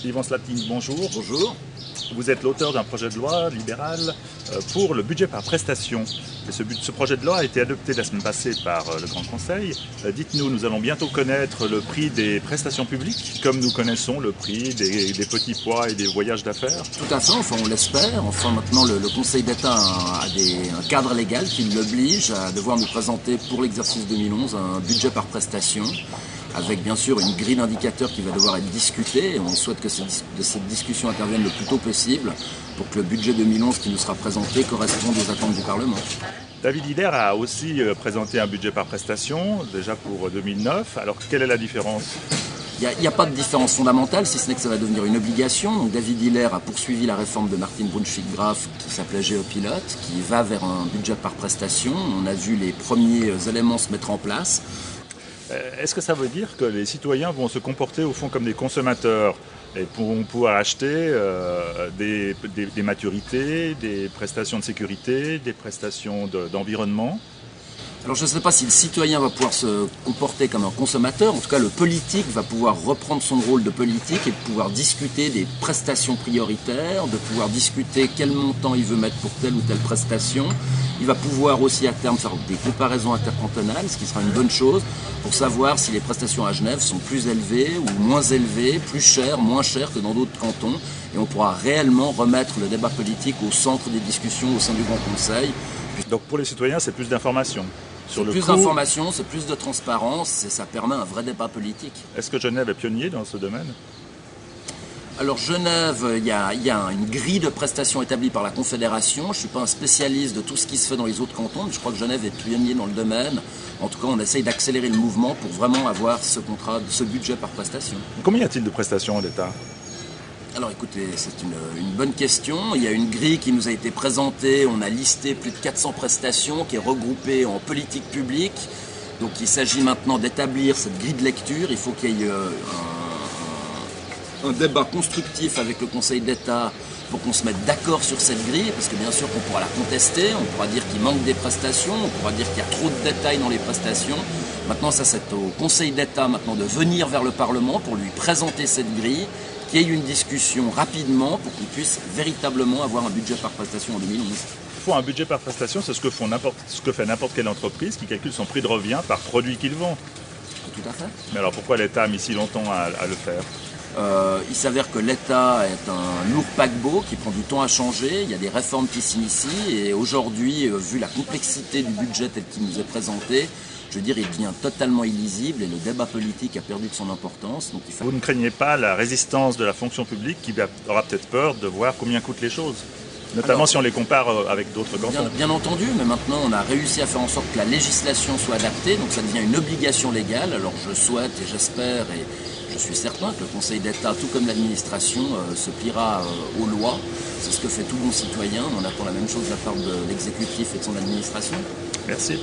Yvan Slatning, bonjour. Bonjour. Vous êtes l'auteur d'un projet de loi libéral pour le budget par prestation. Et ce projet de loi a été adopté la semaine passée par le Grand Conseil. Dites-nous, nous allons bientôt connaître le prix des prestations publiques, comme nous connaissons le prix des petits pois et des voyages d'affaires. Tout à fait, enfin on l'espère. Enfin maintenant le Conseil d'État a un cadre légal qui l'oblige à devoir nous présenter pour l'exercice 2011 un budget par prestation, avec bien sûr une grille d'indicateurs qui va devoir être discutée, et on souhaite que cette discussion intervienne le plus tôt possible pour que le budget 2011 qui nous sera présenté corresponde aux attentes du Parlement. David Hiller a aussi présenté un budget par prestation, déjà pour 2009. Alors quelle est la différence ? Il n'y a pas de différence fondamentale, si ce n'est que ça va devenir une obligation. Donc David Hiller a poursuivi la réforme de Martin Brunswick-Graf qui s'appelait Géopilote, qui va vers un budget par prestation. On a vu les premiers éléments se mettre en place. Est-ce que ça veut dire que les citoyens vont se comporter au fond comme des consommateurs et pourront pouvoir acheter des maturités, des prestations de sécurité, des prestations d'environnement ? Alors je ne sais pas si le citoyen va pouvoir se comporter comme un consommateur, en tout cas le politique va pouvoir reprendre son rôle de politique et de pouvoir discuter des prestations prioritaires, de pouvoir discuter quel montant il veut mettre pour telle ou telle prestation. Il va pouvoir aussi à terme faire des comparaisons intercantonales, ce qui sera une bonne chose, pour savoir si les prestations à Genève sont plus élevées ou moins élevées, plus chères, moins chères que dans d'autres cantons. Et on pourra réellement remettre le débat politique au centre des discussions au sein du Grand Conseil. Donc pour les citoyens, c'est plus d'informations. C'est plus d'informations, c'est plus de transparence et ça permet un vrai débat politique. Est-ce que Genève est pionnier dans ce domaine ? Alors Genève, il y a une grille de prestations établie par la Confédération. Je ne suis pas un spécialiste de tout ce qui se fait dans les autres cantons, mais je crois que Genève est pionnier dans le domaine. En tout cas, on essaye d'accélérer le mouvement pour vraiment avoir ce budget par prestation. Combien y a-t-il de prestations d'État ? Alors écoutez, c'est une bonne question. Il y a une grille qui nous a été présentée. On a listé plus de 400 prestations qui est regroupée en politique publique. Donc il s'agit maintenant d'établir cette grille de lecture. Il faut qu'il y ait un débat constructif avec le Conseil d'État pour qu'on se mette d'accord sur cette grille, parce que bien sûr qu'on pourra la contester, on pourra dire qu'il manque des prestations, on pourra dire qu'il y a trop de détails dans les prestations. Maintenant, ça c'est au Conseil d'État maintenant de venir vers le Parlement pour lui présenter cette grille, qu'il y ait une discussion rapidement pour qu'on puisse véritablement avoir un budget par prestation en 2011. Il faut un budget par prestation, c'est ce que fait n'importe quelle entreprise qui calcule son prix de revient par produit qu'il vend. Tout à fait. Mais alors pourquoi l'État a mis si longtemps à le faire ? Il s'avère que l'État est un lourd paquebot qui prend du temps à changer, il y a des réformes qui s'initient et aujourd'hui, vu la complexité du budget tel qu'il nous est présenté, je veux dire, il devient totalement illisible et le débat politique a perdu de son importance. Donc Vous ne craignez pas la résistance de la fonction publique qui aura peut-être peur de voir combien coûtent les choses ? Notamment si on les compare avec d'autres cantons. Bien entendu, mais maintenant on a réussi à faire en sorte que la législation soit adaptée, donc ça devient une obligation légale. Alors je souhaite et j'espère et je suis certain que le Conseil d'État, tout comme l'administration, se pliera aux lois. C'est ce que fait tout bon citoyen. On attend la même chose de la part de l'exécutif et de son administration. Merci.